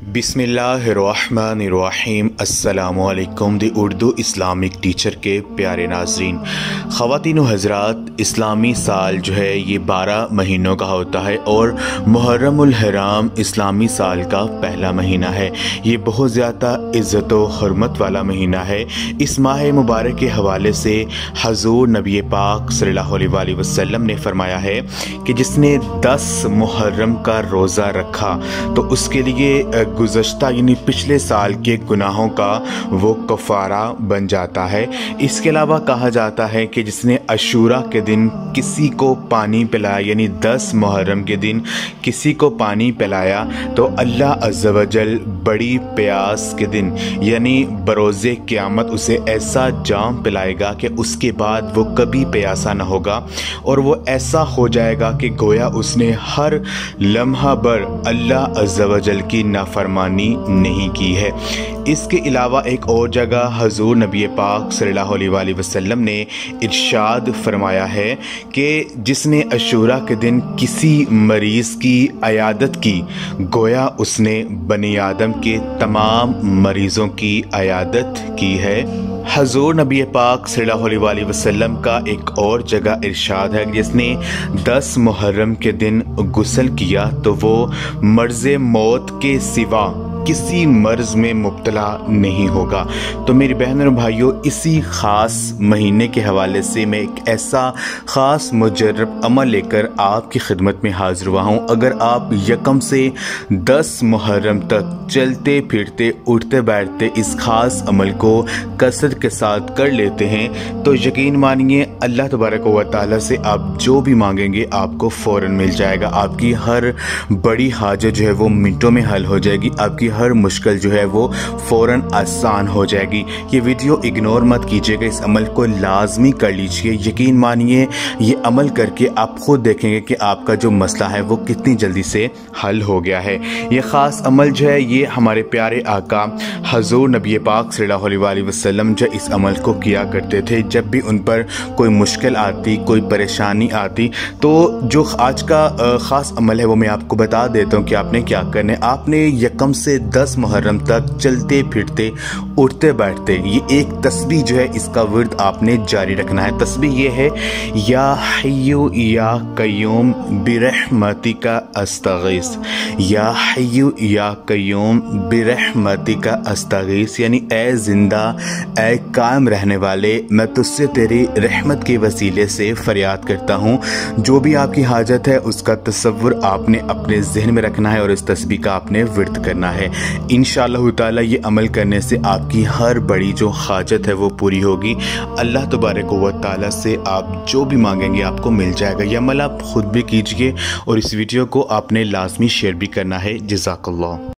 बिस्मिल्लाहिर्रहमानिर्रहीम। अस्सलामुअलैकुम। दी Urdu Islamic teacher के प्यारे नाज़रीन, ख़वातीन व हज़रात, इस्लामी साल जो है ये 12 महीनों का होता है और मुहर्रमुल हराम इस्लामी साल का पहला महीना है। ये बहुत ज़्यादा इज़्ज़त व हुर्मत वाला महीना है। इस माह मुबारक के हवाले से हज़ूर नबी पाक सल्लल्लाहु अलैहि वसल्लम ने फरमाया है कि जिसने 10 मुहर्रम का रोज़ा रखा तो उसके लिए गुज़श्ता यानी पिछले साल के गुनाहों का वो कफ़ारा बन जाता है। इसके अलावा कहा जाता है कि जिसने अशूरा के दिन किसी को पानी पिलाया, यानी 10 मुहर्रम के दिन किसी को पानी पिलाया, तो अल्लाह अज़्ज़ व जल बड़ी प्यास के दिन यानी बरोज़े क़यामत उसे ऐसा जाम पिलाएगा कि उसके बाद वो कभी प्यासा न होगा और वो ऐसा हो जाएगा कि गोया उसने हर लम्हा भर अल्लाह अज़्ज़ व जल की नाफरमानी नहीं की है। इसके अलावा एक और जगह हज़ूर नबी पाक सल्लल्लाहु अलैहि वसल्लम ने इरशाद फरमाया है कि जिसने अशूरा के दिन किसी मरीज़ की अयादत की, गोया उसने बनी आदम के तमाम मरीज़ों की अयादत की है। हज़ूर नबी पाक सल्लल्लाहु अलैहि वसल्लम का एक और जगह इरशाद है, जिसने 10 मुहर्रम के दिन गुस्ल किया तो वो मर्ज़ मौत के सिवा किसी मर्ज़ में मुब्तला नहीं होगा। तो मेरी बहनों और भाइयों, इसी ख़ास महीने के हवाले से मैं एक ऐसा ख़ास मुजर्रब अमल लेकर आपकी खिदमत में हाज़िर हुआ हूँ। अगर आप यकम से 10 मुहर्रम तक चलते फिरते उठते बैठते इस ख़ास अमल को कसरत के साथ कर लेते हैं तो यकीन मानिए अल्लाह तबारक व तआला से आप जो भी मांगेंगे आपको फ़ौरन मिल जाएगा। आपकी हर बड़ी हाजत जो है वो मिनटों में हल हो जाएगी, आपकी हर मुश्किल जो है वो फ़ौरन आसान हो जाएगी। ये वीडियो इग्नोर मत कीजिएगा, इस अमल को लाजमी कर लीजिए। यकीन मानिए ये अमल करके आप खुद देखेंगे कि आपका जो मसला है वो कितनी जल्दी से हल हो गया है। ये ख़ास अमल जो है ये हमारे प्यारे आका हज़ूर नबी पाक सल्लल्लाहु अलैहि वसल्लम जो इस अमल को किया करते थे। जब भी उन पर कोई मुश्किल आती, कोई परेशानी आती, तो जो आज का ख़ास अमल है वो मैं आपको बता देता हूँ कि आपने क्या करना है। आपने यकम से 10 मुहर्रम तक चलते फिरते उठते बैठते ये एक तस्बीह जो है इसका विर्द आपने जारी रखना है। तस्बीह ये है, या हय्यु या कय्यूम बिरहमतिका अस्तगीस, या हय्यु या कय्यूम बिरहमतिका अस्तगीस, यानी ए जिंदा ए कायम रहने वाले, मैं तुझसे तेरी रहमत के वसीले से फरियाद करता हूँ। जो भी आपकी हाजत है उसका तसव्वुर आपने अपने जहन में रखना है और इस तस्बीह का आपने विर्द करना है। इंशाअल्लाह ताला ये अमल करने से आपकी हर बड़ी जो हाजत है वो पूरी होगी। अल्लाह तबारक व तआला से आप जो भी मांगेंगे आपको मिल जाएगा। ये अमल आप खुद भी कीजिए और इस वीडियो को आपने लाजमी शेयर भी करना है। जज़ाकल्लाह।